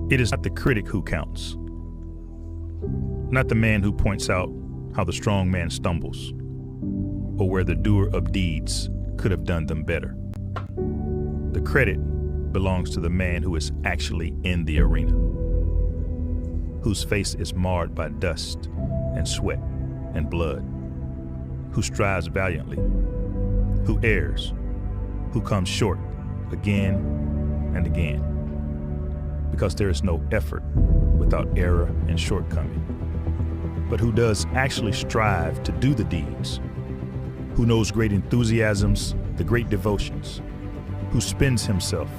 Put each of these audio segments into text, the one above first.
It is not the critic who counts, not the man who points out how the strong man stumbles, or where the doer of deeds could have done them better. The credit belongs to the man who is actually in the arena, whose face is marred by dust and sweat and blood, who strives valiantly, who errs, who comes short again and again, because there is no effort without error and shortcoming, but who does actually strive to do the deeds, who knows great enthusiasms, the great devotions, who spends himself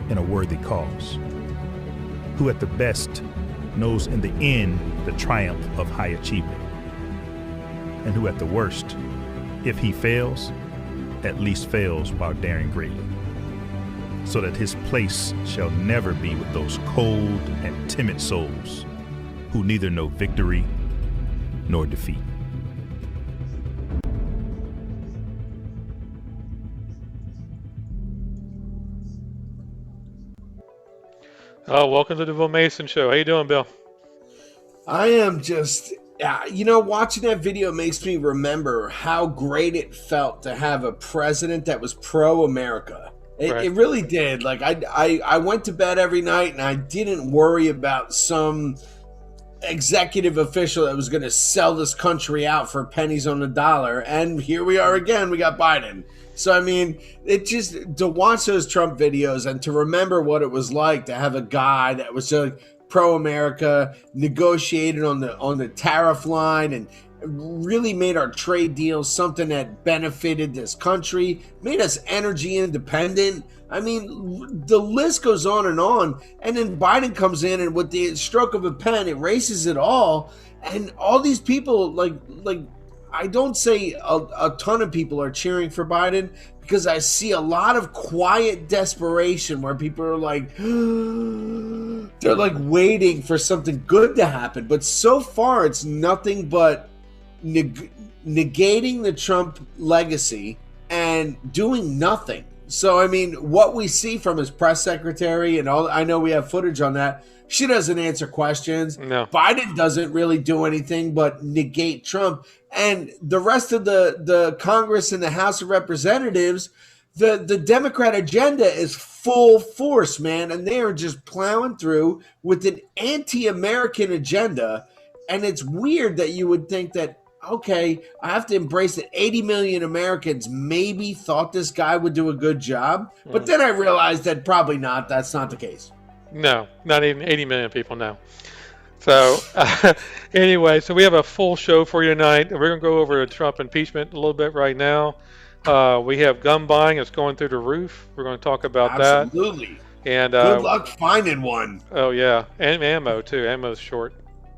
in a worthy cause, who at the best knows in the end the triumph of high achievement, and who at the worst, if he fails, at least fails while daring greatly, so that his place shall never be with those cold and timid souls who neither know victory nor defeat. Welcome to the Bill Mason Show. How you doing, Bill? I am just, watching that video makes me remember how great it felt to have a president that was pro-America. It really did. Like, I went to bed every night and I didn't worry about some executive official that was going to sell this country out for pennies on the dollar. And here we are again. We got Biden. So, I mean, it just, to watch those Trump videos and to remember what it was like to have a guy that was so pro-America, negotiated on the tariff line, and really made our trade deals something that benefited this country, made us energy independent. I mean, the list goes on. And then Biden comes in and with the stroke of a pen, erases it all. And all these people, like I don't say a ton of people are cheering for Biden, because I see a lot of quiet desperation where people are like, they're like waiting for something good to happen. But so far, it's nothing but negating the Trump legacy and doing nothing. So, I mean, what we see from his press secretary and all, I know we have footage on that. She doesn't answer questions. No. Biden doesn't really do anything but negate Trump. And the rest of the Congress and the House of Representatives, the Democrat agenda is full force, man. And they are just plowing through with an anti-American agenda. And it's weird that you would think that, okay, I have to embrace that 80 million Americans maybe thought this guy would do a good job. But then I realized that probably not. That's not the case. No, not even 80 million people now. So anyway, so we have a full show for you tonight. We're going to go over the Trump impeachment a little bit right now. We have gun buying. It's going through the roof. We're going to talk about that. Absolutely. And good luck finding one. Oh, yeah. And ammo, too. Ammo's short.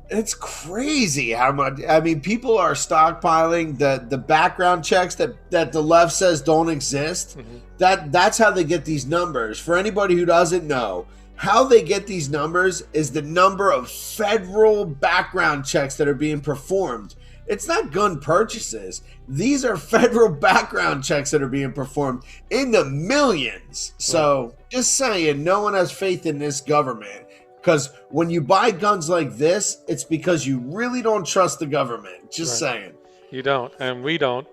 It's crazy how much. I mean, people are stockpiling the background checks that the left says don't exist. Mm-hmm. That's how they get these numbers. For anybody who doesn't know, how they get these numbers is the number of federal background checks that are being performed. It's not gun purchases. These are federal background checks that are being performed in the millions. So just saying, no one has faith in this government. Because when you buy guns like this, it's because you really don't trust the government. Just saying. You don't, and we don't.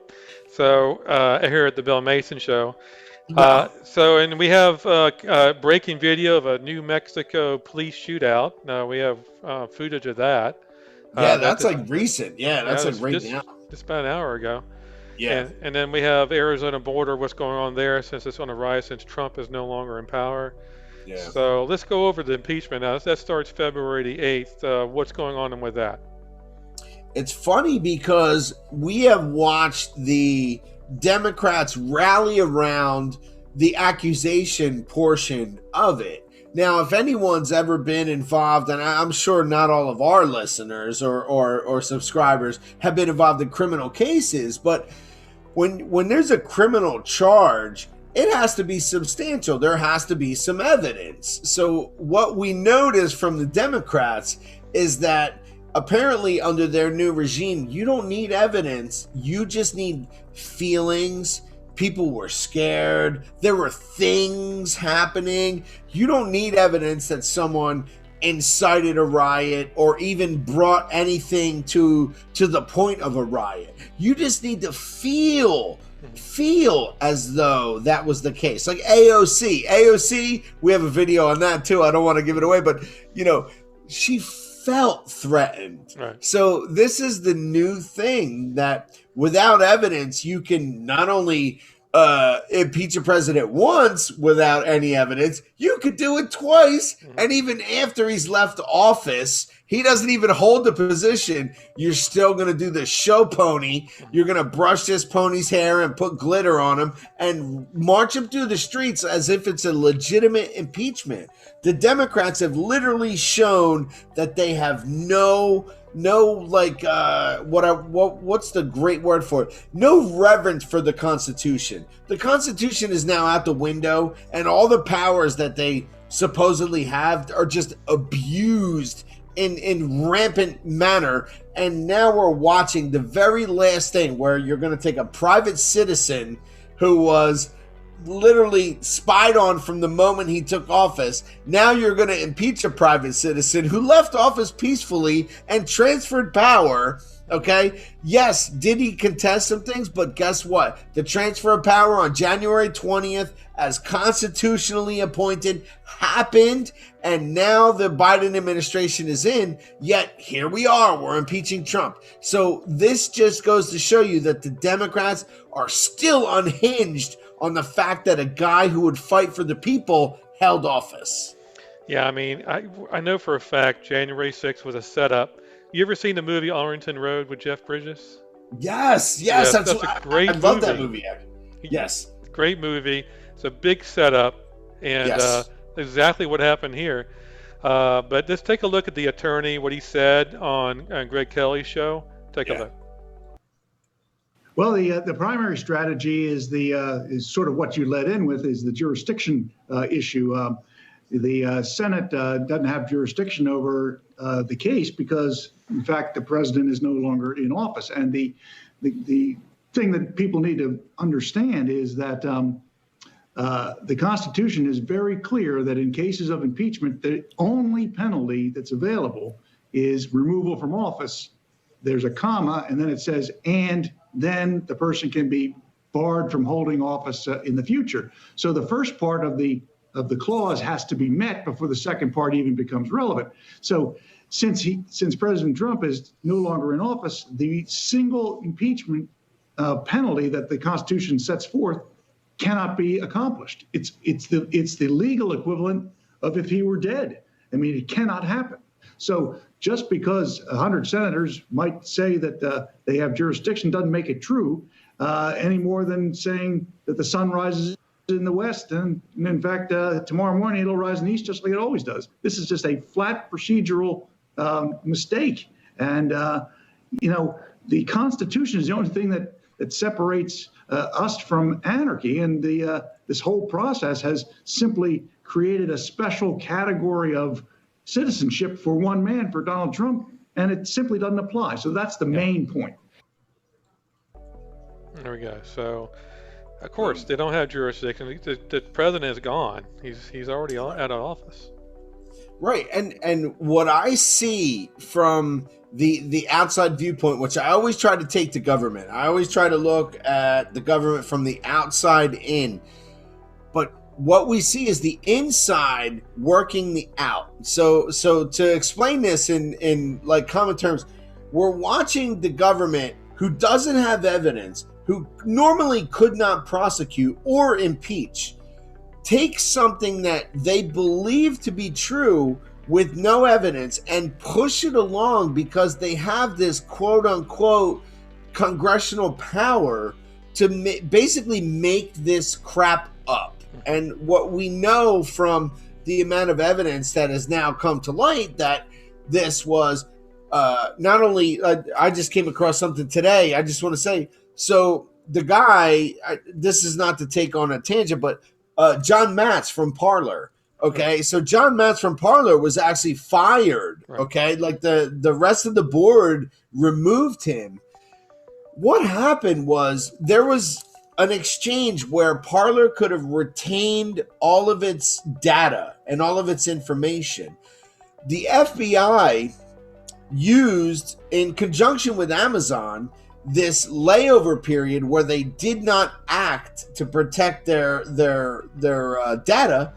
So here at the Bill Mason Show. And we have breaking video of a New Mexico police shootout. We have footage of that. Yeah, that's like recent. Yeah, that's like right now. Just about an hour ago. Yeah. And then we have Arizona border, what's going on there since it's on the rise, since Trump is no longer in power. Yeah. So let's go over the impeachment now. That starts February the 8th. What's going on with that? It's funny because we have watched the Democrats rally around the accusation portion of it. Now, if anyone's ever been involved, and I'm sure not all of our listeners or subscribers have been involved in criminal cases, but when there's a criminal charge, it has to be substantial. There has to be some evidence. So what we notice from the Democrats is that apparently under their new regime, you don't need evidence. You just need feelings. People were scared. There were things happening. You don't need evidence that someone incited a riot or even brought anything to the point of a riot. You just need to feel as though that was the case. Like AOC, we have a video on that too. I don't want to give it away, but she felt threatened. Right. So this is the new thing, that without evidence, you can not only impeach a president once without any evidence, you could do it twice. And even after he's left office, he doesn't even hold the position, you're still going to do the show pony. You're going to brush this pony's hair and put glitter on him and march him through the streets as if it's a legitimate impeachment. The Democrats have literally shown that they have what's the great word for it? No reverence for the Constitution. The Constitution is now out the window, and all the powers that they supposedly have are just abused in rampant manner. And now we're watching the very last thing, where you're going to take a private citizen who was literally spied on from the moment he took office. Now you're going to impeach a private citizen who left office peacefully and transferred power. Okay, yes, did he contest some things? But guess what? The transfer of power on January 20th, as constitutionally appointed, happened, and now the Biden administration is in, yet here we are, we're impeaching Trump. So this just goes to show you that the Democrats are still unhinged on the fact that a guy who would fight for the people held office. Yeah, I mean, I know for a fact January 6th was a setup. You ever seen the movie Arlington Road with Jeff Bridges? Yes, that's a great movie. I love that movie. Yes. Great movie. It's a big setup, and yes. Exactly what happened here. But let's take a look at the attorney, what he said on Greg Kelly's show. Take a look. Well, the primary strategy is is sort of what you led in with, is the jurisdiction issue. The Senate doesn't have jurisdiction over the case because, in fact, the president is no longer in office. And the thing that people need to understand is that the Constitution is very clear that in cases of impeachment, the only penalty that's available is removal from office. There's a comma, and then it says, and then the person can be barred from holding office in the future. So the first part of the clause has to be met before the second part even becomes relevant. So since President Trump is no longer in office, the single impeachment penalty that the Constitution sets forth cannot be accomplished. It's the legal equivalent of if he were dead. I mean, it cannot happen. So just because 100 senators might say that they have jurisdiction doesn't make it true, any more than saying that the sun rises in the west, and in fact, tomorrow morning it'll rise in the east just like it always does. This is just a flat procedural mistake. And, the Constitution is the only thing that separates us from anarchy. And this whole process has simply created a special category of citizenship for one man, for Donald Trump, and it simply doesn't apply. So that's the main point. There we go. So, of course, they don't have jurisdiction. The president is gone. He's already out of office. Right, and what I see from the outside viewpoint, which I always try to take to government, I always try to look at the government from the outside in. But what we see is the inside working the out. So to explain this in like common terms, we're watching the government who doesn't have evidence, who normally could not prosecute or impeach, take something that they believe to be true with no evidence and push it along because they have this quote unquote congressional power to basically make this crap up. And what we know from the amount of evidence that has now come to light, that this was not only, I just came across something today. I just want to say, so the guy, this is not to take on a tangent, but John Matz from Parler. Okay, so John Matz from Parler was actually fired. Okay, like the rest of the board removed him. What happened was there was an exchange where Parler could have retained all of its data and all of its information. the FBI used, in conjunction with Amazon, this layover period where they did not act to protect their data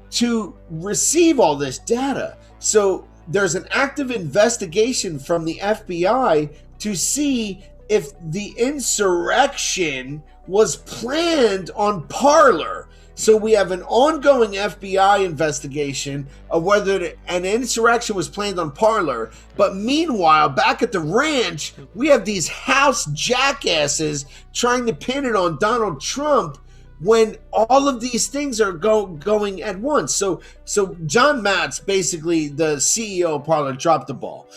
to receive all this data. So there's an active investigation from the FBI to see if the insurrection was planned on Parler. So we have an ongoing FBI investigation of whether an insurrection was planned on Parler. But meanwhile, back at the ranch, we have these house jackasses trying to pin it on Donald Trump when all of these things are going at once. So John Matz, basically the CEO of Parler, dropped the ball.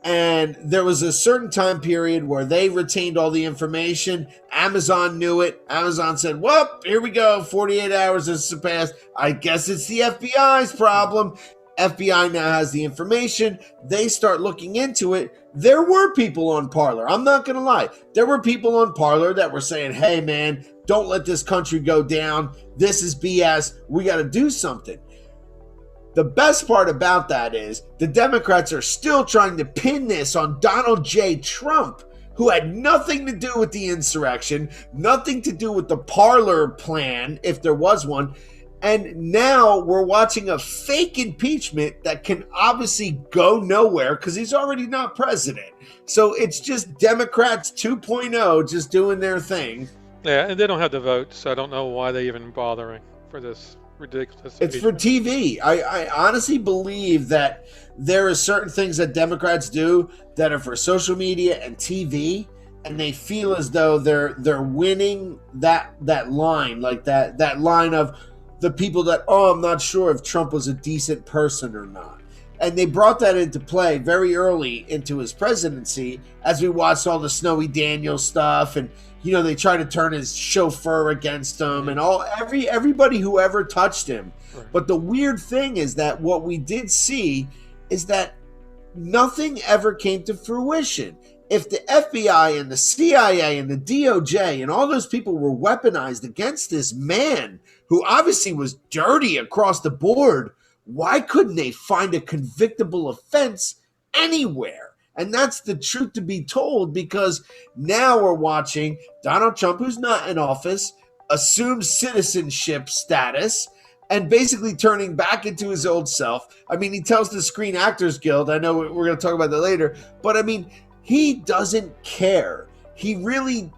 And there was a certain time period where they retained all the information. Amazon knew it. Amazon said, well, here we go. 48 hours has passed. I guess it's the FBI's problem. FBI now has the information. They start looking into it. There were people on Parler. I'm not going to lie. There were people on Parler that were saying, hey, man, don't let this country go down. This is BS. We got to do something. The best part about that is the Democrats are still trying to pin this on Donald J. Trump, who had nothing to do with the insurrection, nothing to do with the Parler plan, if there was one. And now we're watching a fake impeachment that can obviously go nowhere because he's already not president. So it's just Democrats 2.0 just doing their thing. Yeah, and they don't have the votes, so I don't know why they even bothering for this ridiculous. It's for TV. I honestly believe that there are certain things that Democrats do that are for social media and TV, and they feel as though they're winning that line, like that line of the people that, I'm not sure if Trump was a decent person or not. And they brought that into play very early into his presidency as we watched all the Snowy Daniels stuff, and they try to turn his chauffeur against him and everybody who ever touched him. Right. But the weird thing is that what we did see is that nothing ever came to fruition. If the FBI and the CIA and the DOJ and all those people were weaponized against this man who obviously was dirty across the board, why couldn't they find a convictable offense anywhere? And that's the truth to be told, because now we're watching Donald Trump, who's not in office, assume citizenship status and basically turning back into his old self. I mean, he tells the Screen Actors Guild, I know we're going to talk about that later, but I mean, he doesn't care. He really,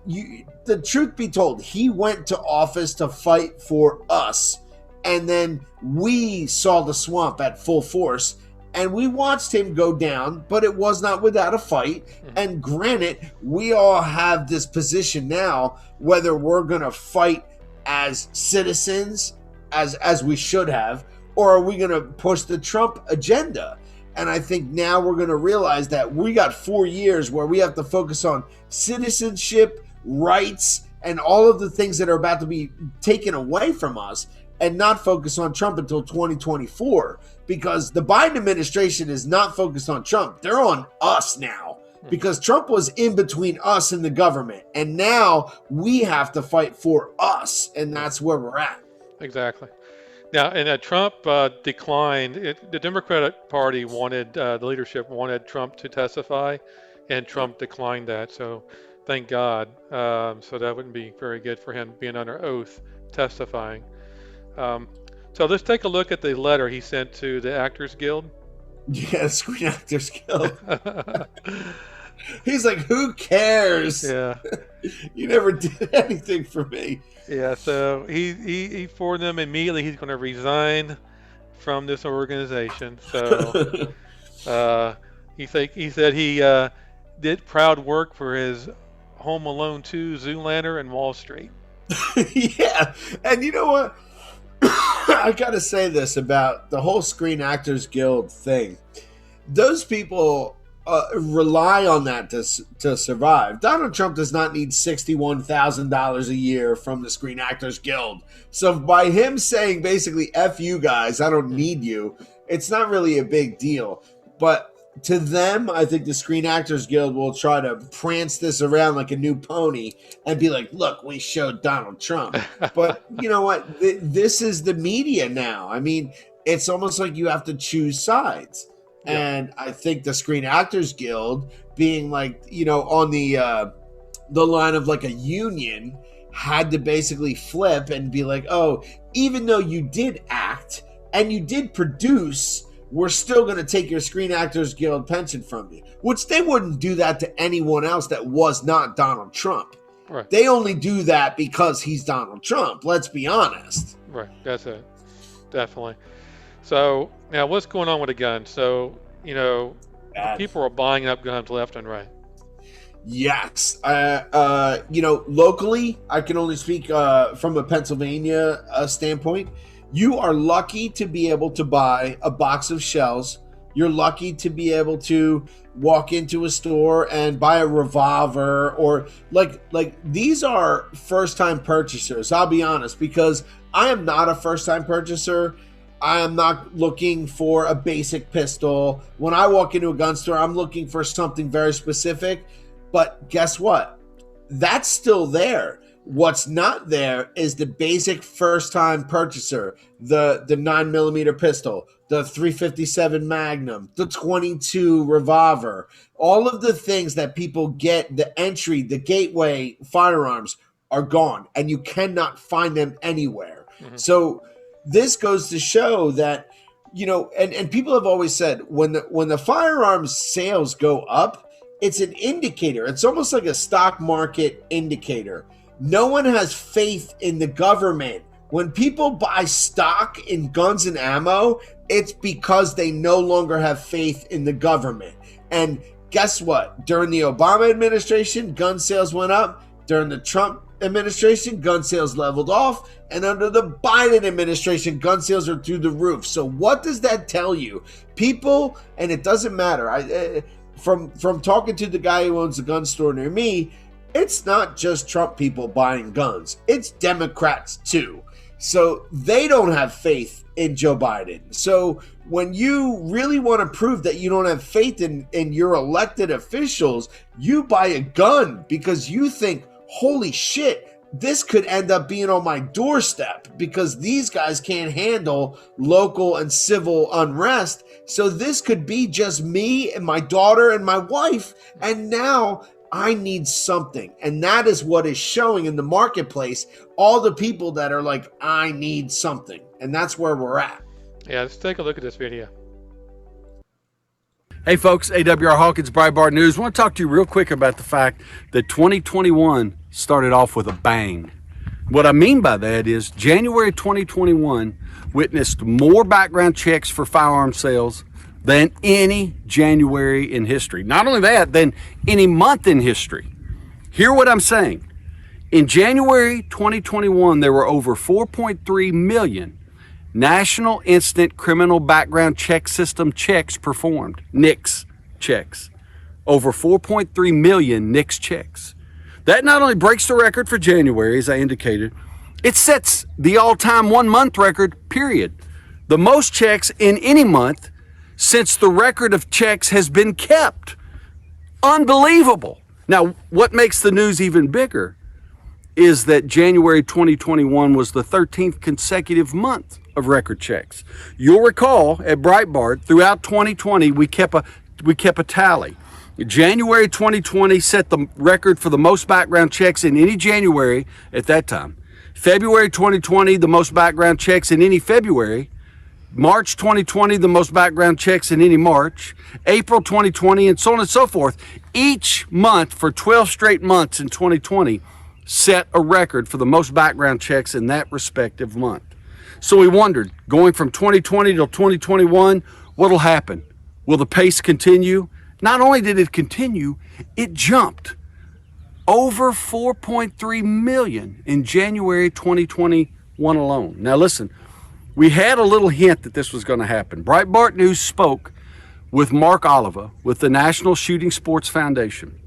the truth be told, he went to office to fight for us. And then we saw the swamp at full force. And we watched him go down, but it was not without a fight. And granted, we all have this position now, whether we're going to fight as citizens, as we should have, or are we going to push the Trump agenda? And I think now we're going to realize that we got 4 years where we have to focus on citizenship, rights, and all of the things that are about to be taken away from us, and not focus on Trump until 2024, because the Biden administration is not focused on Trump. They're on us now, because Trump was in between us and the government. And now we have to fight for us, and that's where we're at. Exactly. Now, and Trump declined. The Democratic Party wanted, the leadership wanted Trump to testify, and Trump declined that. So thank God. So that wouldn't be very good for him being under oath testifying. So let's take a look at the letter he sent to the Actors Guild. Yeah, Screen Actors Guild. He's like, who cares? Yeah. You never did anything for me. Yeah, so he for them immediately he's going to resign from this organization. So he said he did proud work for his Home Alone 2, Zoolander, and Wall Street. Yeah, and you know what? I gotta say this about the whole Screen Actors Guild thing. Those people rely on that to survive. Donald Trump does not need $61,000 a year from the Screen Actors Guild. So by him saying basically, F you guys, I don't need you, it's not really a big deal. But to them, I think the Screen Actors Guild will try to prance this around like a new pony and be like, look, we showed Donald Trump. But you know what? This is the media now. I mean, it's almost like you have to choose sides. And I think the Screen Actors Guild, being like, on the line of like a union, had to basically flip and be like, oh, even though you did act and you did produce, we're still going to take your Screen Actors Guild pension from you, which they wouldn't do that to anyone else that was not Donald Trump. Right. They only do that because he's Donald Trump. Let's be honest. Right. That's it. Definitely. So now what's going on with the guns? So, people are buying up guns left and right. Yes. Locally, I can only speak from a Pennsylvania standpoint. You are lucky to be able to buy a box of shells. You're lucky to be able to walk into a store and buy a revolver, or like these are first-time purchasers. I'll be honest, because I am not a first-time purchaser. I am not looking for a basic pistol. When I walk into a gun store, I'm looking for something very specific. But guess what? That's still there. What's not there is the basic first-time purchaser, the 9mm pistol, the .357 Magnum, the .22 revolver, all of the things that people get, the entry, the gateway firearms are gone, and you cannot find them anywhere. Mm-hmm. So this goes to show that, and people have always said when the firearms sales go up, it's an indicator. It's almost like a stock market indicator. No one has faith in the government. When people buy stock in guns and ammo, it's because they no longer have faith in the government. And guess what? During the Obama administration, gun sales went up. During the Trump administration, gun sales leveled off. And under the Biden administration, gun sales are through the roof. So what does that tell you? People, and it doesn't matter. From talking to the guy who owns a gun store near me, it's not just Trump people buying guns. It's Democrats too. So they don't have faith in Joe Biden. So when you really want to prove that you don't have faith in your elected officials, you buy a gun because you think, holy shit, this could end up being on my doorstep because these guys can't handle local and civil unrest. So this could be just me and my daughter and my wife. And now I need something. And that is what is showing in the marketplace. All the people that are like, I need something. And that's where we're at. Yeah, let's take a look at this video. Hey folks, AWR Hawkins, Breitbart News. I want to talk to you real quick about the fact that 2021 started off with a bang. What I mean by that is January 2021 witnessed more background checks for firearm sales than any January in history. Not only that, than any month in history. Hear what I'm saying. In January 2021, there were over 4.3 million National Instant Criminal Background Check System checks performed. NICS checks. Over 4.3 million NICS checks. That not only breaks the record for January, as I indicated, it sets the all-time one-month record, period. The most checks in any month since the record of checks has been kept. Unbelievable. Now, what makes the news even bigger is that January 2021 was the 13th consecutive month of record checks. You'll recall at Breitbart, throughout 2020, we kept a tally. January 2020 set the record for the most background checks in any January at that time. February 2020, the most background checks in any February. March 2020, the most background checks in any March. April 2020, and so on and so forth. Each month for 12 straight months in 2020 set a record for the most background checks in that respective month. So we wondered, going from 2020 to 2021, what'll happen? Will the pace continue? Not only did it continue, it jumped. Over 4.3 million in January 2021 alone. Now listen, we had a little hint that this was going to happen. Breitbart News spoke with Mark Oliva with the National Shooting Sports Foundation.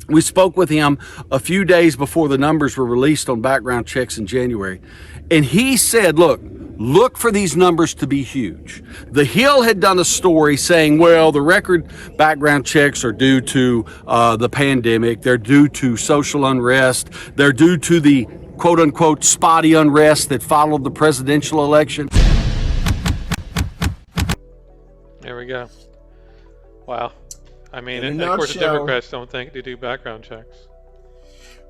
We spoke with him a few days before the numbers were released on background checks in January. And he said, look for these numbers to be huge. The Hill had done a story saying, well, the record background checks are due to the pandemic. They're due to social unrest. They're due to the quote unquote spotty unrest that followed the presidential election. There we go. Wow. I mean, In and a of course, the nutshell, Democrats don't think they do background checks.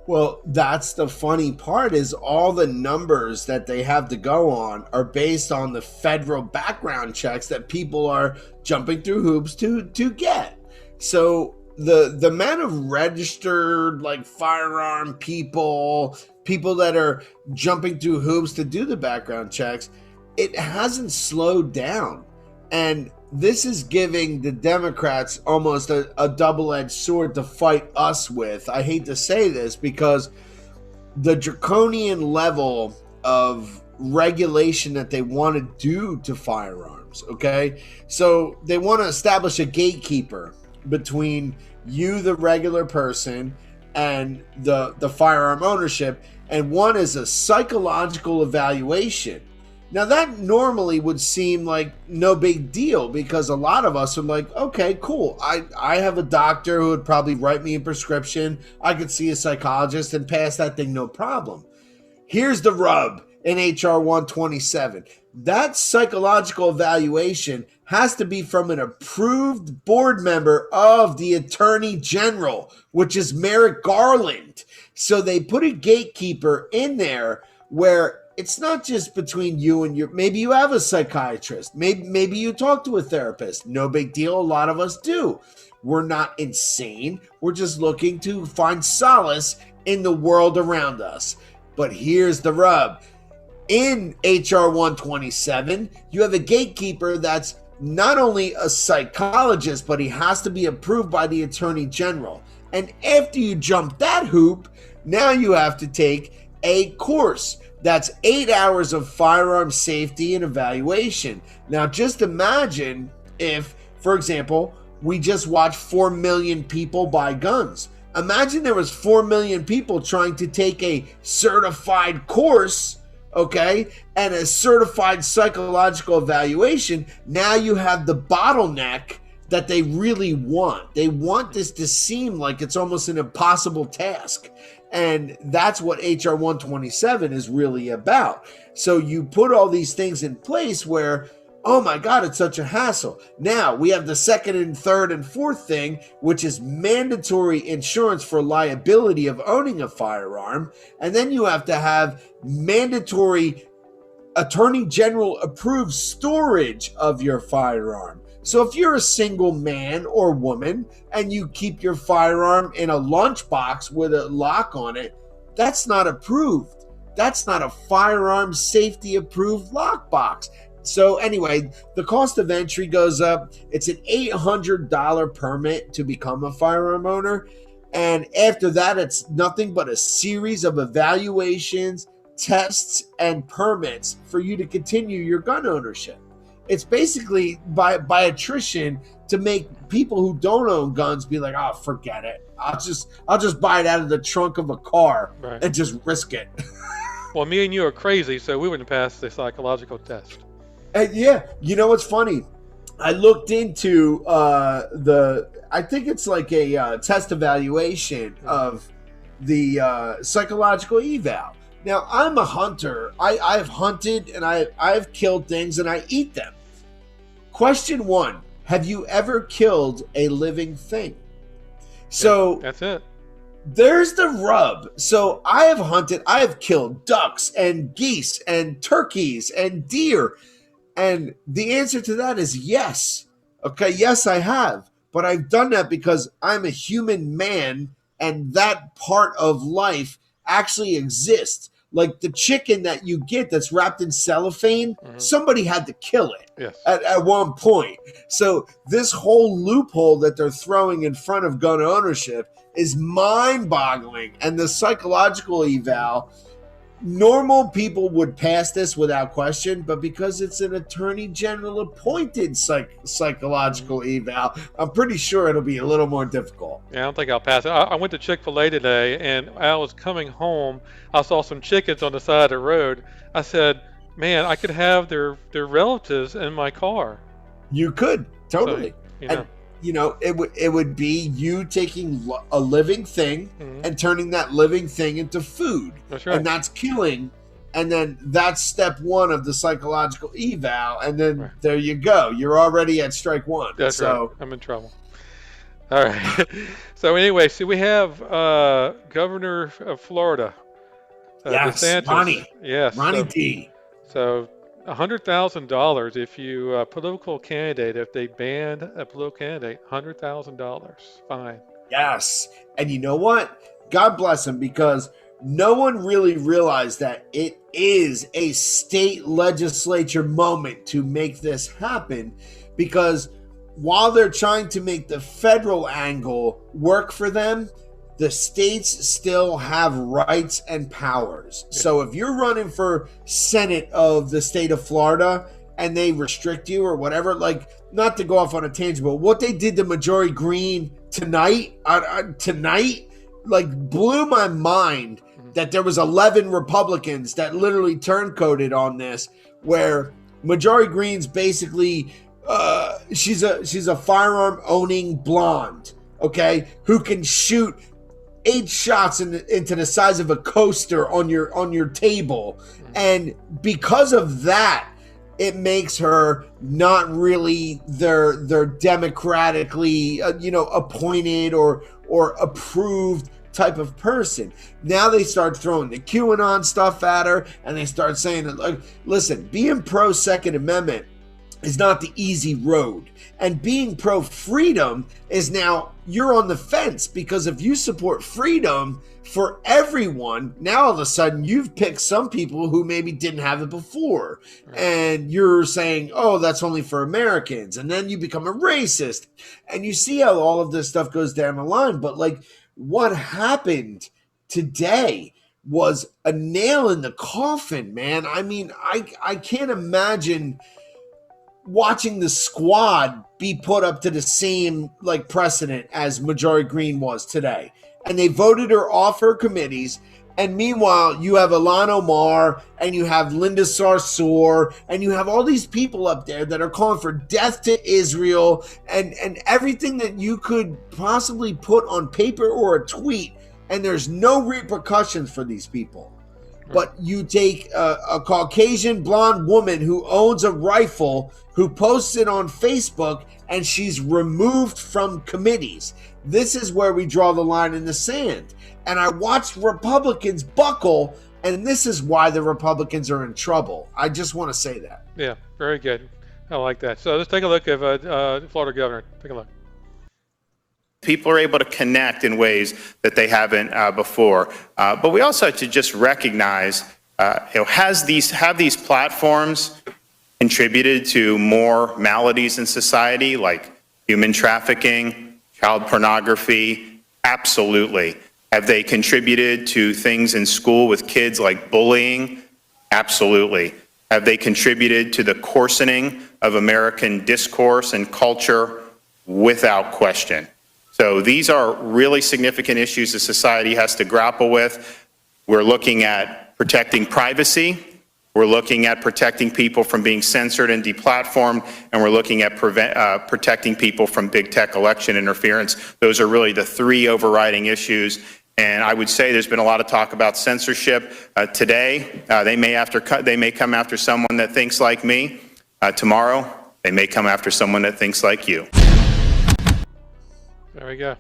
well, that's the funny part is all the numbers that they have to go on are based on the federal background checks that people are jumping through hoops to get. So the amount of registered like firearm people that are jumping through hoops to do the background checks, it hasn't slowed down. And this is giving the Democrats almost a double-edged sword to fight us with. I hate to say this because the draconian level of regulation that they want to do to firearms, okay? So they want to establish a gatekeeper between you, the regular person, and the firearm ownership, and one is a psychological evaluation. Now that normally would seem like no big deal because a lot of us are like, okay, cool. I have a doctor who would probably write me a prescription. I could see a psychologist and pass that thing no problem. Here's the rub in HR 127. That psychological evaluation has to be from an approved board member of the Attorney General, which is Merrick Garland. So they put a gatekeeper in there where it's not just between you and maybe you have a psychiatrist. Maybe you talk to a therapist. No big deal. A lot of us do. We're not insane. We're just looking to find solace in the world around us. But here's the rub. In HR 127, you have a gatekeeper that's not only a psychologist, but he has to be approved by the Attorney General. And after you jump that hoop, now you have to take a course. That's 8 hours of firearm safety and evaluation. Now, just imagine if, for example, we just watched 4 million people buy guns. Imagine there was 4 million people trying to take a certified course, okay, and a certified psychological evaluation. Now you have the bottleneck that they really want. They want this to seem like it's almost an impossible task. And that's what HR 127 is really about. So you put all these things in place where, oh my God, it's such a hassle. Now we have the second and third and fourth thing, which is mandatory insurance for liability of owning a firearm. And then you have to have mandatory Attorney General approved storage of your firearm. So if you're a single man or woman and you keep your firearm in a lunchbox with a lock on it, that's not approved. That's not a firearm safety approved lockbox. So anyway, the cost of entry goes up. It's an $800 permit to become a firearm owner. And after that, it's nothing but a series of evaluations, tests, and permits for you to continue your gun ownership. It's basically by attrition to make people who don't own guns be like, oh, forget it. I'll just buy it out of the trunk of a car and just risk it. Well, me and you are crazy, so we wouldn't pass the psychological test. Yeah, you know what's funny? I looked into I think it's like a test evaluation of the psychological eval. Now, I'm a hunter. I've hunted and I've killed things and I eat them. Question 1, have you ever killed a living thing? So yeah, that's it. There's the rub. So I have hunted, I have killed ducks and geese and turkeys and deer. And the answer to that is yes. Okay, yes, I have. But I've done that because I'm a human man and that part of life actually exists. Like the chicken that you get that's wrapped in cellophane, somebody had to kill it at one point. So this whole loophole that they're throwing in front of gun ownership is mind-boggling. And the psychological eval, normal people would pass this without question, but because it's an Attorney General appointed psychological eval, I'm pretty sure it'll be a little more difficult. Yeah, I don't think I'll pass it. I went to Chick-fil-A today, and I was coming home. I saw some chickens on the side of the road. I said, man, I could have their relatives in my car. You could, totally. So, you know. And, it would be you taking a living thing and turning that living thing into food. That's right. And that's killing And then that's step one of the psychological eval. And then Right. there you go. You're already at strike one. That's right. I'm in trouble. All right. So anyway, so we have Governor of Florida, Yes, DeSantis. Yes. Ronnie D. So $100,000 if you political candidate, if they ban a political candidate, $100,000 fine. Yes. And you know what? God bless him, because no one really realized that it is a state legislature moment to make this happen, because while they're trying to make the federal angle work for them, the states still have rights and powers. Yeah. So if you're running for Senate of the state of Florida and they restrict you or whatever, like, not to go off on a tangent, but what they did to Majorie Green tonight, like, blew my mind. That there was 11 Republicans that literally turncoated on this, where Majorie Green's basically she's a firearm owning blonde, okay, who can shoot 8 shots into the size of a coaster on your table, and because of that, it makes her not really their democratically appointed or approved type of person. Now they start throwing the QAnon stuff at her, and they start saying that, like, listen, being pro Second Amendment is not the easy road, and being pro freedom is now you're on the fence, because if you support freedom for everyone, now all of a sudden you've picked some people who maybe didn't have it before, and you're saying, oh, that's only for Americans, and then you become a racist, and you see how all of this stuff goes down the line. But like, what happened today was a nail in the coffin, man. I mean, I can't imagine watching the squad be put up to the same like precedent as Majorie Green was today. And they voted her off her committees. And meanwhile, you have Ilhan Omar and you have Linda Sarsour and you have all these people up there that are calling for death to Israel and everything that you could possibly put on paper or a tweet. And there's no repercussions for these people. But you take a Caucasian blonde woman who owns a rifle, who posts it on Facebook, and she's removed from committees. This is where we draw the line in the sand. And I watched Republicans buckle, and this is why the Republicans are in trouble. I just want to say that. Yeah, very good. I like that. So let's take a look at Florida governor. Take a look. People are able to connect in ways that they haven't before. But we also have to just recognize, have these platforms contributed to more maladies in society, like human trafficking, child pornography? Absolutely. Have they contributed to things in school with kids like bullying? Absolutely. Have they contributed to the coarsening of American discourse and culture? Without question. So these are really significant issues that society has to grapple with. We're looking at protecting privacy. We're looking at protecting people from being censored and deplatformed, and we're looking at protecting people from big tech election interference. Those are really the three overriding issues. And I would say there's been a lot of talk about censorship today. They may come after someone that thinks like me. Tomorrow, they may come after someone that thinks like you. There we go.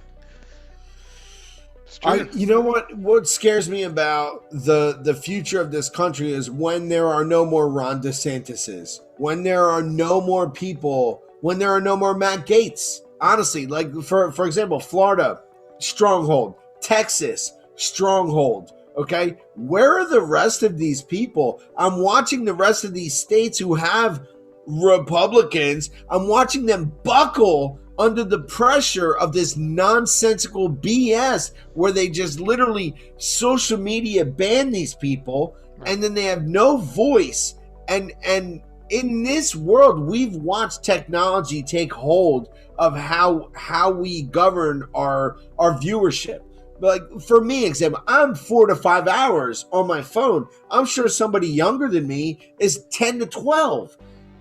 You know what scares me about the future of this country is when there are no more Ron DeSantis's, when there are no more people, when there are no more Matt Gaetz. Honestly, like for example, Florida, stronghold. Texas, stronghold. Okay, where are the rest of these people? I'm watching the rest of these states who have Republicans. I'm watching them buckle under the pressure of this nonsensical BS where they just literally social media ban these people and then they have no voice. And in this world, we've watched technology take hold of how we govern our viewership. Like for me, example, I'm 4 to 5 hours on my phone. I'm sure somebody younger than me is 10 to 12.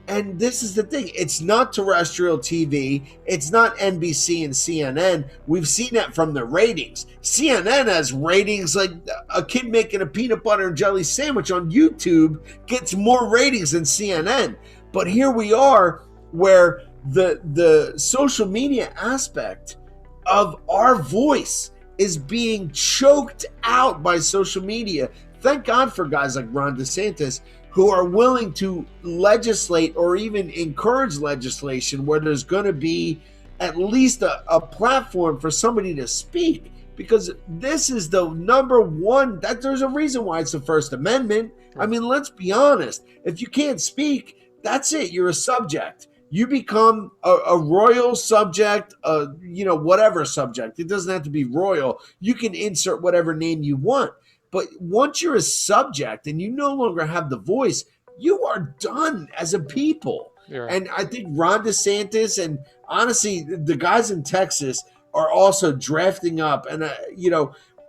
And this is the thing. It's not terrestrial TV. It's not NBC and CNN. We've seen that from the ratings. CNN has ratings like a kid making a peanut butter and jelly sandwich on YouTube gets more ratings than CNN. But here we are where the social media aspect of our voice is being choked out by social media. Thank God for guys like Ron DeSantis who are willing to legislate or even encourage legislation where there's going to be at least a platform for somebody to speak, because this is the number one, that there's a reason why it's the First Amendment. I mean, let's be honest. If you can't speak, that's it. You're a subject. You become a royal subject, whatever subject. It doesn't have to be royal. You can insert whatever name you want. But once you're a subject and you no longer have the voice, you are done as a people. Right. And I think Ron DeSantis and honestly, the guys in Texas are also drafting up and,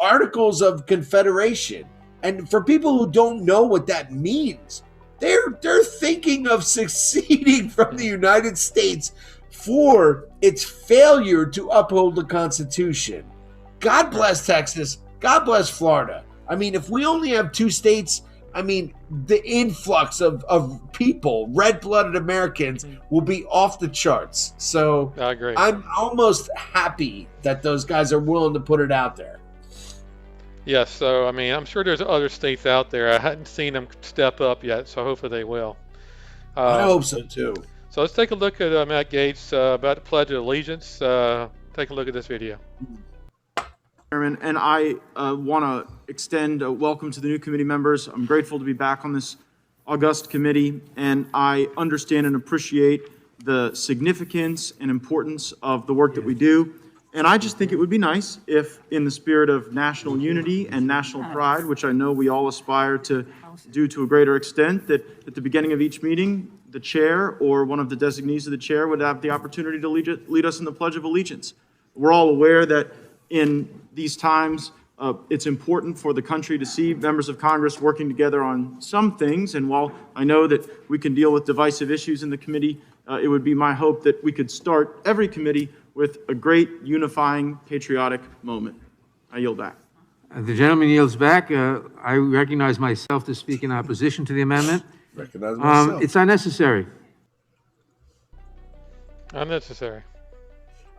articles of confederation. And for people who don't know what that means, they're thinking of seceding from the United States for its failure to uphold the Constitution. God bless Texas. God bless Florida. I mean, if we only have two states, I mean, the influx of people, red-blooded Americans, will be off the charts. So I agree. I'm almost happy that those guys are willing to put it out there. Yes, so, I mean, I'm sure there's other states out there. I hadn't seen them step up yet, so hopefully they will. I hope so, too. So let's take a look at Matt Gaetz about the Pledge of Allegiance. Take a look at this video. Chairman, and I want to extend a welcome to the new committee members. I'm grateful to be back on this august committee, and I understand and appreciate the significance and importance of the work that we do. And I just think it would be nice if, in the spirit of national unity and national pride, which I know we all aspire to do to a greater extent, that at the beginning of each meeting, the chair or one of the designees of the chair would have the opportunity to lead us in the Pledge of Allegiance. We're all aware that in these times, it's important for the country to see members of Congress working together on some things. And while I know that we can deal with divisive issues in the committee, it would be my hope that we could start every committee with a great unifying patriotic moment. I yield back. The gentleman yields back. I recognize myself to speak in opposition to the amendment. Recognize myself. It's unnecessary. Unnecessary.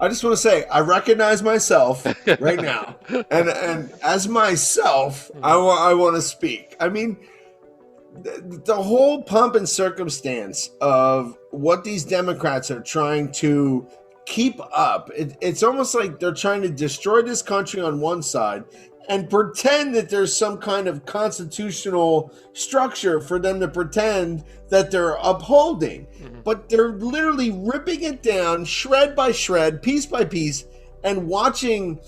I just want to say I recognize myself right now, and as myself, I want to speak. I mean, the whole pomp and circumstance of what these Democrats are trying to keep up, it's almost like they're trying to destroy this country on one side and pretend that there's some kind of constitutional structure for them to pretend that they're upholding. But they're literally ripping it down shred by shred, piece by piece, and watching.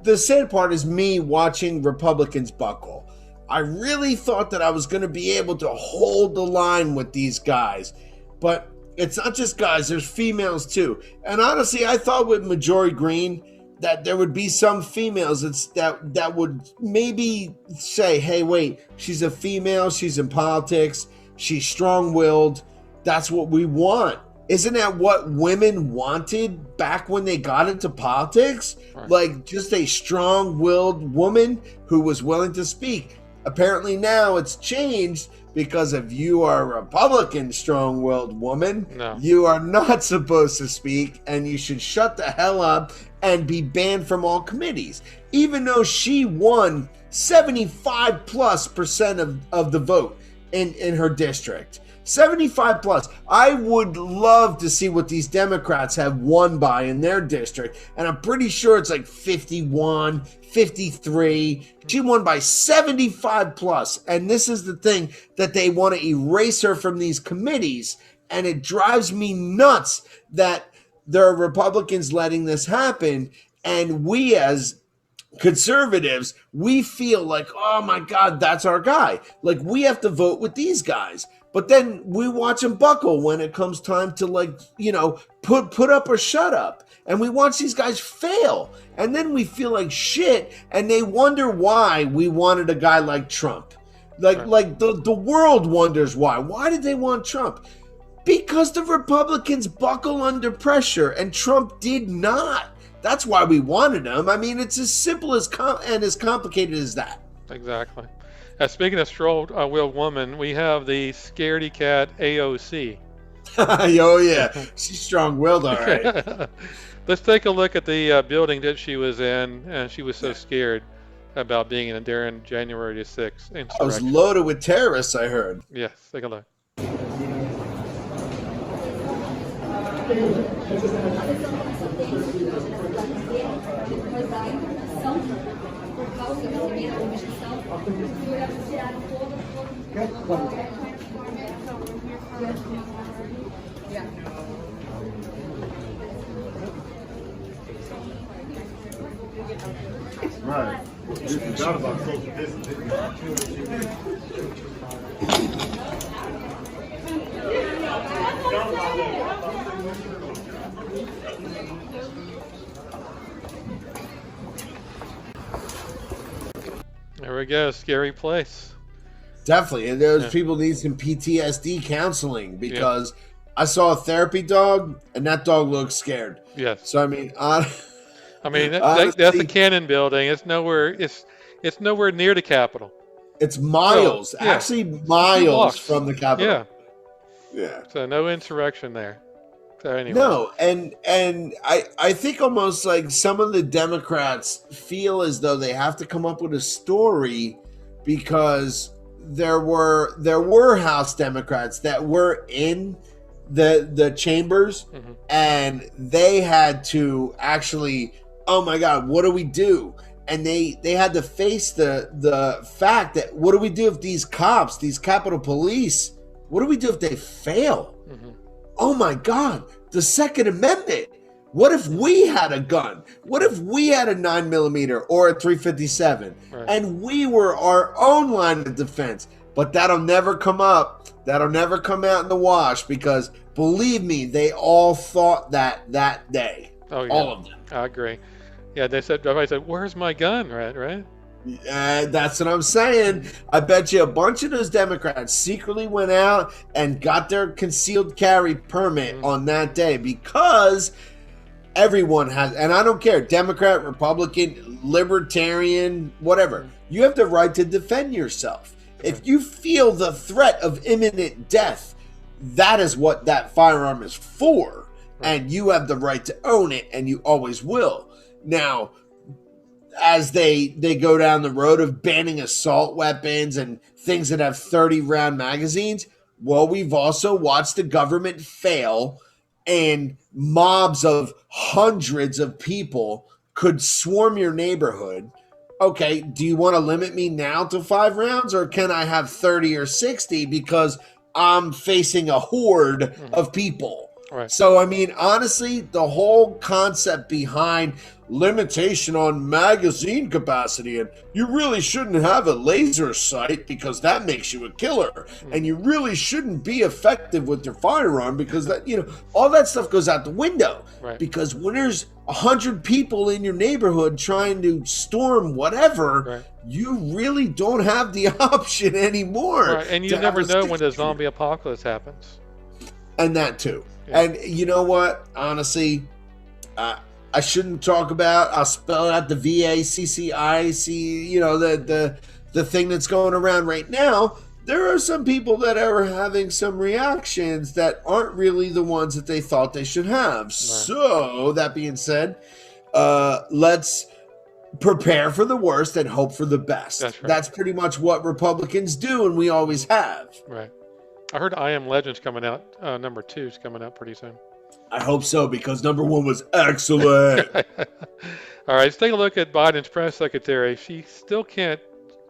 The sad part is me watching Republicans buckle. I really thought that I was going to be able to hold the line with these guys. But it's not just guys, there's females too. And honestly, I thought with Majorie Green that there would be some females that would maybe say, hey, wait, she's a female, she's in politics, she's strong-willed, that's what we want. Isn't that what women wanted back when they got into politics? Right. Like just a strong-willed woman who was willing to speak. Apparently now it's changed because if you are a Republican strong-willed woman, you are not supposed to speak and you should shut the hell up and be banned from all committees. Even though she won 75+% of the vote in her district. 75+. I would love to see what these Democrats have won by in their district. And I'm pretty sure it's like 51, 53. She won by 75+. And this is the thing that they want to erase her from these committees. And it drives me nuts that there are Republicans letting this happen. And we as conservatives, we feel like, oh my God, that's our guy. Like we have to vote with these guys. But then we watch them buckle when it comes time to put up or shut up. And we watch these guys fail. And then we feel like shit. And they wonder why we wanted a guy like Trump. Like the world wonders why. Why did they want Trump? Because the Republicans buckle under pressure, and Trump did not. That's why we wanted him. I mean, it's as simple as and as complicated as that. Exactly. Speaking of strong-willed woman, we have the scaredy cat AOC. Oh, yeah. She's strong-willed, all right. Let's take a look at the building that she was in, and she was so scared about being in there in January the 6th. I was loaded with terrorists, I heard. Yes, take a look. Right. You forgot about social distancing. There we go, scary place. Definitely, and those people need some PTSD counseling because I saw a therapy dog, and that dog looked scared. Yes. So I mean, honestly, that's the Cannon building. It's nowhere. It's nowhere near the Capitol. It's miles, actually miles from the Capitol. Yeah. Yeah. So no insurrection there. So anyway. No, and I think almost like some of the Democrats feel as though they have to come up with a story because there were House Democrats that were in the chambers, and they had to actually, oh my God, what do we do? And they had to face the fact that what do we do if these cops, these Capitol Police, what do we do if they fail? Oh my God, the Second Amendment. What if we had a gun? What if we had a 9mm or a 357 and we were our own line of defense? But that'll never come up. That'll never come out in the wash because believe me, they all thought that day. Oh, yeah. All of them. I agree. Yeah, everybody said, where's my gun? Right? That's what I'm saying. I bet you a bunch of those Democrats secretly went out and got their concealed carry permit on that day because everyone has, and I don't care, Democrat, Republican, Libertarian, whatever. You have the right to defend yourself. If you feel the threat of imminent death, that is what that firearm is for. And you have the right to own it, and you always will. Now, as they go down the road of banning assault weapons and things that have 30-round magazines, well, we've also watched the government fail, and mobs of hundreds of people could swarm your neighborhood. Okay, do you want to limit me now to 5 rounds, or can I have 30 or 60 because I'm facing a horde of people? Right. So, I mean, honestly, the whole concept behind limitation on magazine capacity, and you really shouldn't have a laser sight because that makes you a killer, and you really shouldn't be effective with your firearm because that, all that stuff goes out the window. Right. Because when there's 100 people in your neighborhood trying to storm whatever, you really don't have the option anymore. Right. And you never know when the zombie apocalypse happens. And that too. Yeah. And you know what? Honestly, I shouldn't talk about. I'll spell out the VACCIC. The thing that's going around right now. There are some people that are having some reactions that aren't really the ones that they thought they should have. Right. So that being said, let's prepare for the worst and hope for the best. That's right. That's pretty much what Republicans do, and we always have. Right. I heard I Am Legend's coming out. Number 2 is coming out pretty soon. I hope so, because number 1 was excellent. All right, let's take a look at Biden's press secretary. She still can't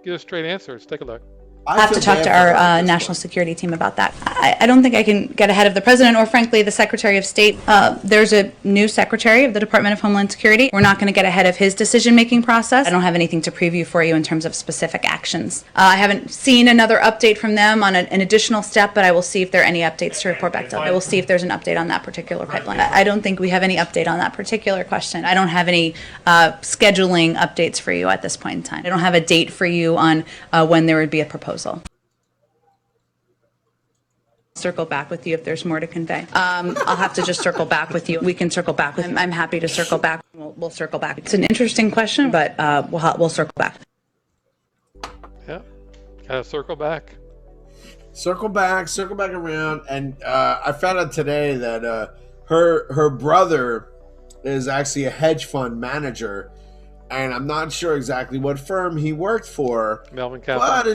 get a straight answer. Let's take a look. I'll have to talk to our national security team about that. I don't think I can get ahead of the president or, frankly, the Secretary of State. There's a new secretary of the Department of Homeland Security. We're not going to get ahead of his decision-making process. I don't have anything to preview for you in terms of specific actions. I haven't seen another update from them on an additional step, but I will see if there are any updates to report back to. I will see if there's an update on that particular pipeline. I don't think we have any update on that particular question. I don't have any scheduling updates for you at this point in time. I don't have a date for you on when there would be a proposal. Circle back with you if there's more to convey. I'll have to just circle back with you. We can circle back with. I'm happy to circle back. We'll circle back. It's an interesting question, but we'll circle back. Yeah, gotta circle back. Circle back around, and I found out today that her brother is actually a hedge fund manager, and I'm not sure exactly what firm he worked for. Melvin Capital. But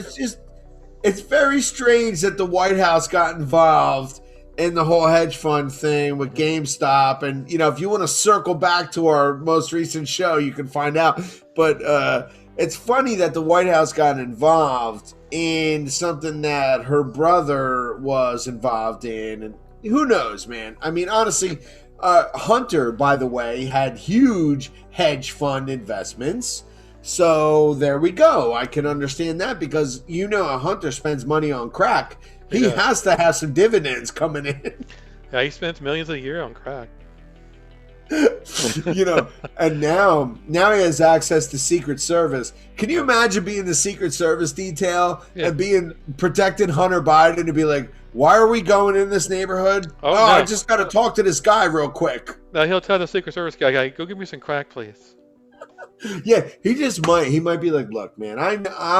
it's very strange that the White House got involved in the whole hedge fund thing with GameStop. And, if you want to circle back to our most recent show, you can find out. But it's funny that the White House got involved in something that her brother was involved in. And who knows, man? I mean, honestly, Hunter, by the way, had huge hedge fund investments. So there we go. I can understand that because a Hunter spends money on crack. He has to have some dividends coming in. Yeah, he spends millions a year on crack. And now he has access to Secret Service. Can you imagine being the Secret Service detail and being protecting Hunter Biden and be like, why are we going in this neighborhood? No. I just got to talk to this guy real quick. Now he'll tell the Secret Service guy, go give me some crack, please. Yeah, he might be like, look, man, I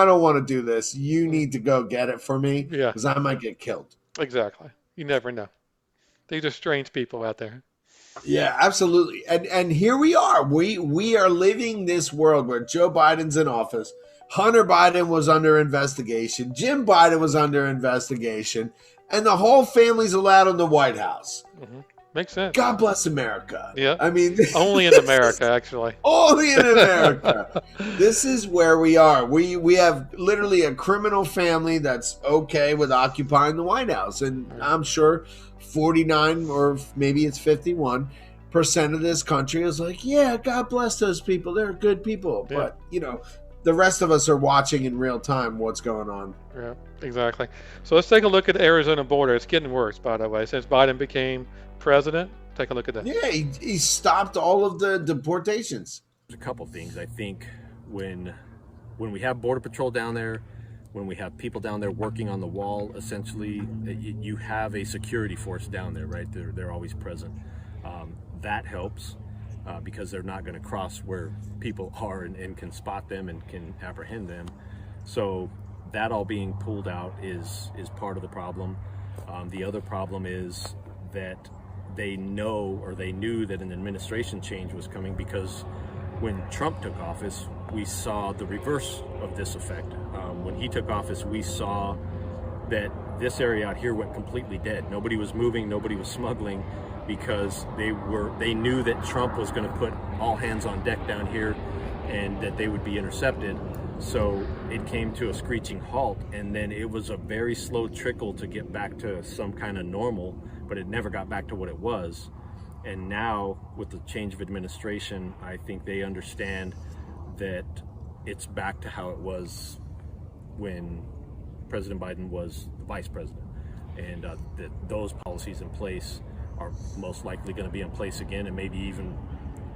don't want to do this. You need to go get it for me because I might get killed. Exactly. You never know. These are strange people out there. Yeah, absolutely. And here we are. We are living this world where Joe Biden's in office. Hunter Biden was under investigation. Jim Biden was under investigation. And the whole family's allowed in the White House. Mm-hmm. Makes sense. God bless America. Yeah. I mean, only in America, actually. Only in America. This is where we are. We have literally a criminal family that's okay with occupying the White House. And I'm sure 49 or maybe it's 51% of this country is like, yeah, God bless those people. They're good people. Yeah. But, the rest of us are watching in real time what's going on. Yeah, exactly. So let's take a look at the Arizona border. It's getting worse, by the way, since Biden became president. Take a look at that. Yeah, he stopped all of the deportations. There's a couple things. I think when we have Border Patrol down there, when we have people down there working on the wall, essentially, you have a security force down there, right? They're always present. That helps because they're not going to cross where people are and can spot them and can apprehend them. So that all being pulled out is part of the problem. The other problem is that they knew that an administration change was coming because when Trump took office, we saw the reverse of this effect. When he took office, we saw that this area out here went completely dead. Nobody was moving, nobody was smuggling because they knew that Trump was going to put all hands on deck down here and that they would be intercepted. So it came to a screeching halt, and then it was a very slow trickle to get back to some kind of normal, but it never got back to what it was. And now with the change of administration, I think they understand that it's back to how it was when President Biden was the vice president, and that those policies in place are most likely going to be in place again, and maybe even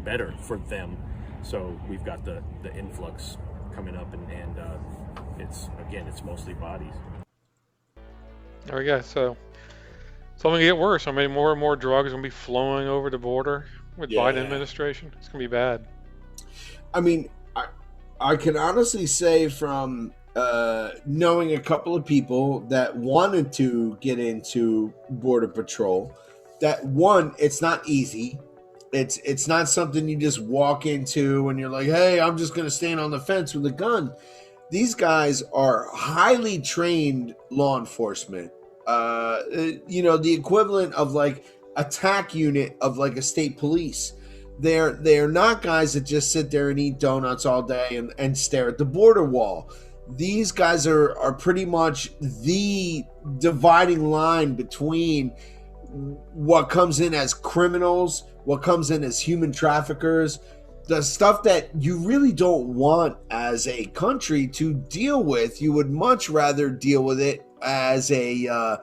better for them. So we've got the influx coming up, and it's mostly bodies. There we go. So it's only going to get worse. I mean, more and more drugs are going to be flowing over the border with Biden administration. It's going to be bad. I mean, I can honestly say from knowing a couple of people that wanted to get into Border Patrol, that one, it's not easy. It's not something you just walk into and you're like, hey, I'm just going to stand on the fence with a gun. These guys are highly trained law enforcement. The equivalent of like a TAC unit of like a state police. They're not guys that just sit there and eat donuts all day and stare at the border wall. These guys are pretty much the dividing line between what comes in as criminals, what comes in as human traffickers, the stuff that you really don't want as a country to deal with. You would much rather deal with it as a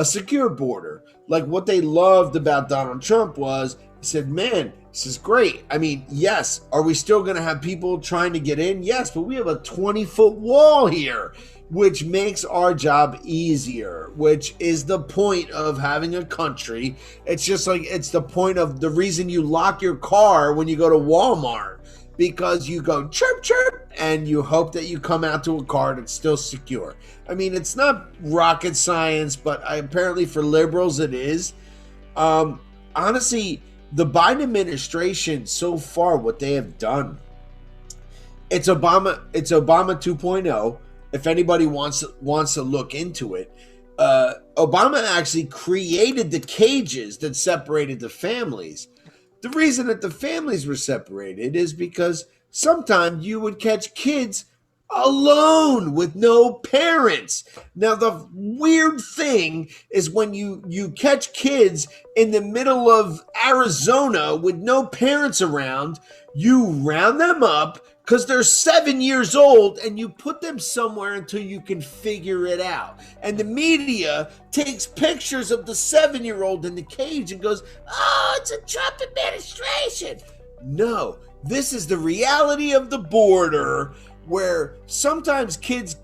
secure border. Like what they loved about Donald Trump was He said, man, this is great. I mean, yes, are we still going to have people trying to get in? Yes, but we have a 20-foot wall here, which makes our job easier, which is the point of having a country. It's just like, it's the point of the reason you lock your car when you go to Walmart, because you go chirp, chirp, and you hope that you come out to a car that's still secure. I mean, it's not rocket science, but apparently for liberals it is. Honestly, the Biden administration so far, what they have done, it's Obama 2.0. If anybody wants to look into it, Obama actually created the cages that separated the families. The reason that the families were separated is because sometimes you would catch kids alone with no parents. Now, the weird thing is when you catch kids in the middle of Arizona with no parents around, you round them up because they're 7 years old and you put them somewhere until you can figure it out. And the media takes pictures of the 7-year-old in the cage and goes, oh, it's a Trump administration. No, this is the reality of the border, where sometimes kids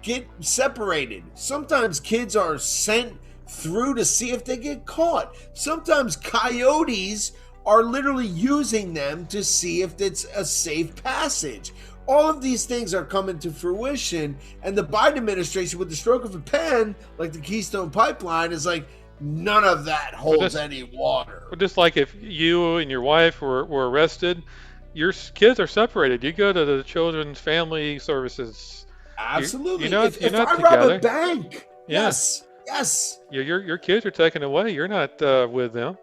get separated. Sometimes kids are sent through to see if they get caught. Sometimes coyotes are literally using them to see if it's a safe passage. All of these things are coming to fruition, and the Biden administration, with the stroke of a pen, like the Keystone Pipeline, is like, none of that holds any water. But just like if you and your wife were arrested, your kids are separated. You go to the Children's Family Services. Absolutely. If I rob a bank, yes. Your kids are taken away. You're not with them.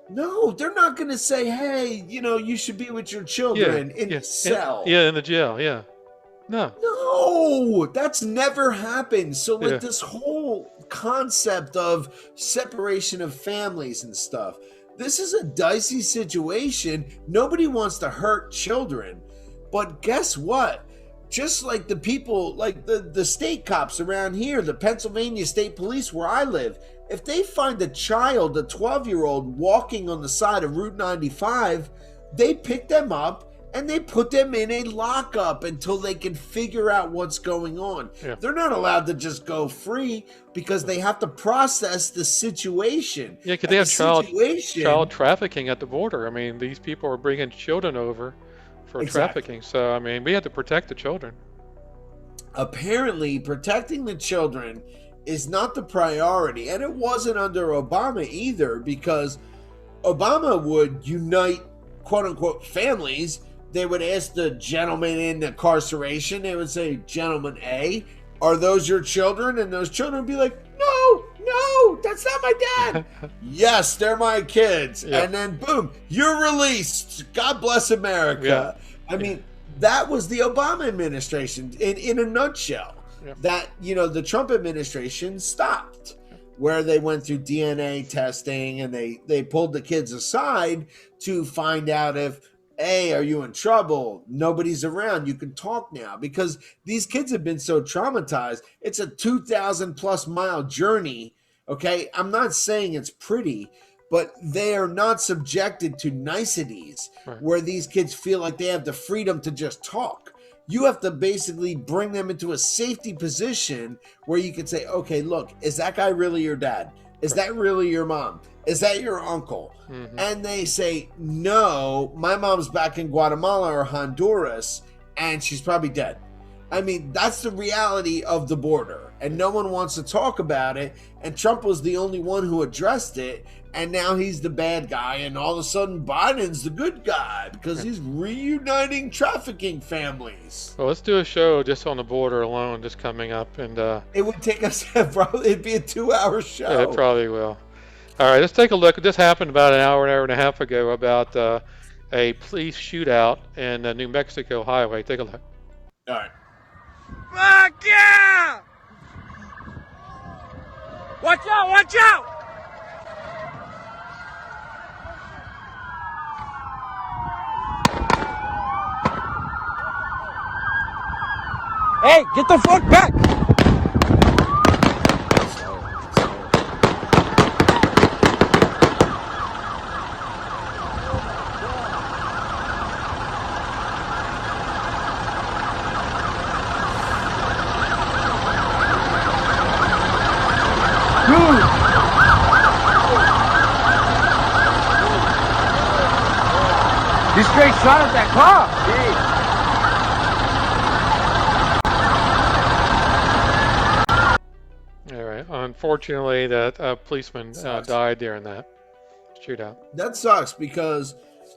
No, they're not going to say, hey, you should be with your children in a cell. In the jail, yeah. No, that's never happened. So this whole concept of separation of families and stuff, this is a dicey situation. Nobody wants to hurt children. But guess what? Just like the people, like the state cops around here, the Pennsylvania State Police where I live, if they find a child, a 12-year-old, walking on the side of Route 95, they pick them up and they put them in a lockup until they can figure out what's going on. Yeah. They're not allowed to just go free because they have to process the situation. Yeah, because they have child trafficking at the border. I mean, these people are bringing children over for trafficking. So, I mean, we have to protect the children. Apparently, protecting the children is not the priority, and it wasn't under Obama either, because Obama would unite quote-unquote families. They would ask the gentleman in incarceration, they would say, gentleman A, are those your children? And those children would be like, no, that's not my dad. Yes, they're my kids. Yeah. And then boom, you're released. God bless America. Yeah. I mean, that was the Obama administration in a nutshell. Yeah. That, the Trump administration stopped, where they went through DNA testing and they pulled the kids aside to find out if, hey, are you in trouble? Nobody's around. You can talk now, because these kids have been so traumatized. It's a 2,000 plus mile journey. Okay. I'm not saying it's pretty, but they are not subjected to niceties where these kids feel like they have the freedom to just talk. You have to basically bring them into a safety position where you can say, okay, look, is that guy really your dad? Is that really your mom? Is that your uncle? Mm-hmm. And they say, no, my mom's back in Guatemala or Honduras, and she's probably dead. I mean, that's the reality of the border, and no one wants to talk about it. And Trump was the only one who addressed it, and now he's the bad guy, and all of a sudden Biden's the good guy because he's reuniting trafficking families. Well, let's do a show just on the border alone, just coming up, and it would take us it'd be a 2-hour show. Yeah, it probably will. All right, let's take a look. This happened about an hour and a half ago about a police shootout in the New Mexico highway. Take a look. All right. Fuck yeah! Watch out! Watch out! Hey, get the fuck back! You straight shot at that car. All right. Unfortunately, that policeman died during that shootout. That sucks because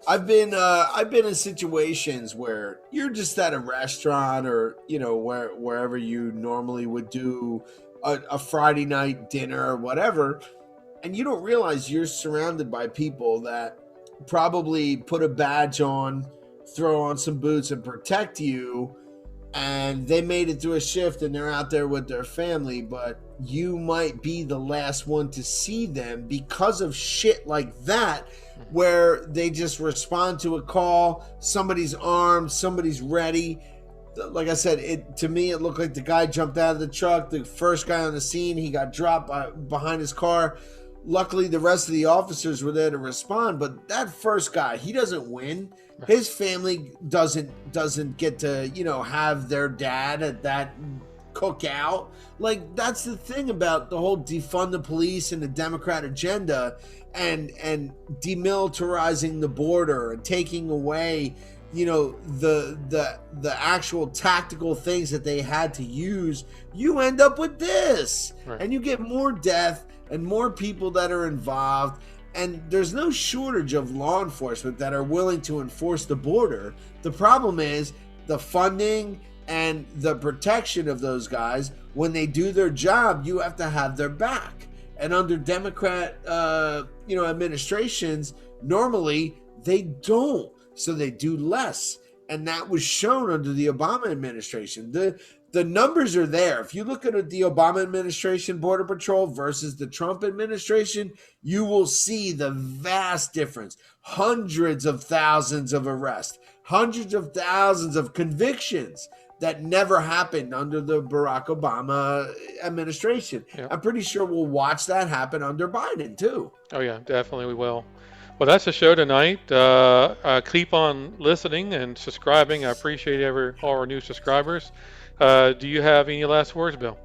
I've been in situations where you're just at a restaurant or wherever you normally would do a Friday night dinner or whatever, and you don't realize you're surrounded by people that probably put a badge on, throw on some boots, and protect you. And they made it through a shift and they're out there with their family, but you might be the last one to see them because of shit like that, where they just respond to a call, somebody's armed, somebody's ready. Like I said, to me, it looked like the guy jumped out of the truck. The first guy on the scene, he got dropped behind his car. Luckily, the rest of the officers were there to respond, but that first guy, he doesn't win. His family doesn't get to, have their dad at that cookout. Like, that's the thing about the whole defund the police and the Democrat agenda and demilitarizing the border and taking away, the actual tactical things that they had to use. You end up with this, right. And you get more death and more people that are involved. And there's no shortage of law enforcement that are willing to enforce the border. The problem is the funding and the protection of those guys. When they do their job, you have to have their back. And under Democrat, administrations, normally they don't. So they do less. And that was shown under the Obama administration. The numbers are there. If you look at the Obama administration Border Patrol versus the Trump administration, you will see the vast difference. Hundreds of thousands of arrests, hundreds of thousands of convictions that never happened under the Barack Obama administration. Yep. I'm pretty sure we'll watch that happen under Biden too. Oh yeah, definitely we will. Well, that's the show tonight. Keep on listening and subscribing. I appreciate all our new subscribers. Do you have any last words, Bill?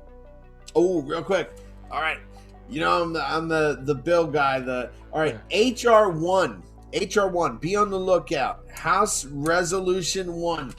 Oh, real quick. All right. I'm the Bill guy. All right. Yeah. HR 1. Be on the lookout. House Resolution 1.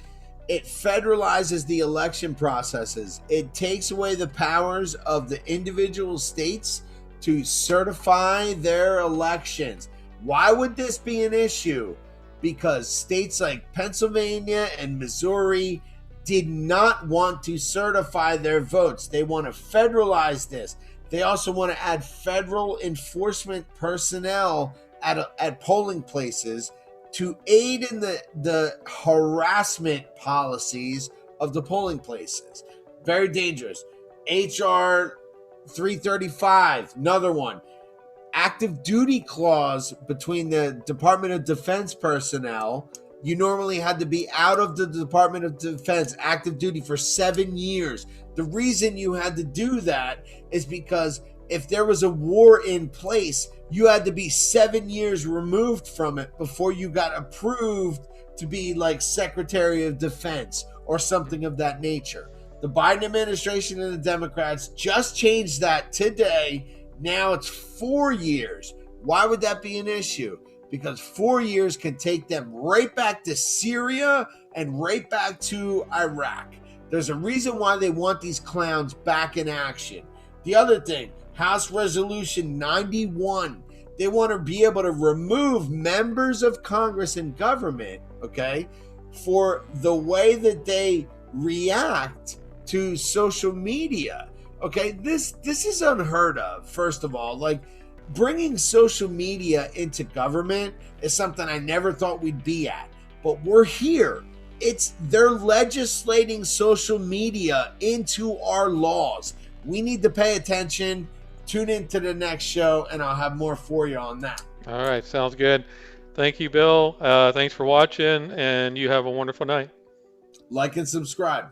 It federalizes the election processes. It takes away the powers of the individual states to certify their elections. Why would this be an issue? Because states like Pennsylvania and Missouri did not want to certify their votes. They want to federalize this. They also want to add federal enforcement personnel at polling places to aid in the harassment policies of the polling places. Very dangerous. HR 335, another one. Active duty clause between the Department of Defense personnel. You normally had to be out of the Department of Defense active duty for 7 years. The reason you had to do that is because if there was a war in place, you had to be 7 years removed from it before you got approved to be like Secretary of Defense or something of that nature. The Biden administration and the Democrats just changed that today. Now it's 4 years. Why would that be an issue? Because 4 years can take them right back to Syria and right back to Iraq. There's a reason why they want these clowns back in action. The other thing, House Resolution 91, they want to be able to remove members of Congress and government, okay, for the way that they react to social media. Okay, this is unheard of, first of all. Like, bringing social media into government is something I never thought we'd be at. But we're here. They're legislating social media into our laws. We need to pay attention. Tune into the next show, and I'll have more for you on that. All right, sounds good. Thank you, Bill. Thanks for watching, and you have a wonderful night. Like and subscribe.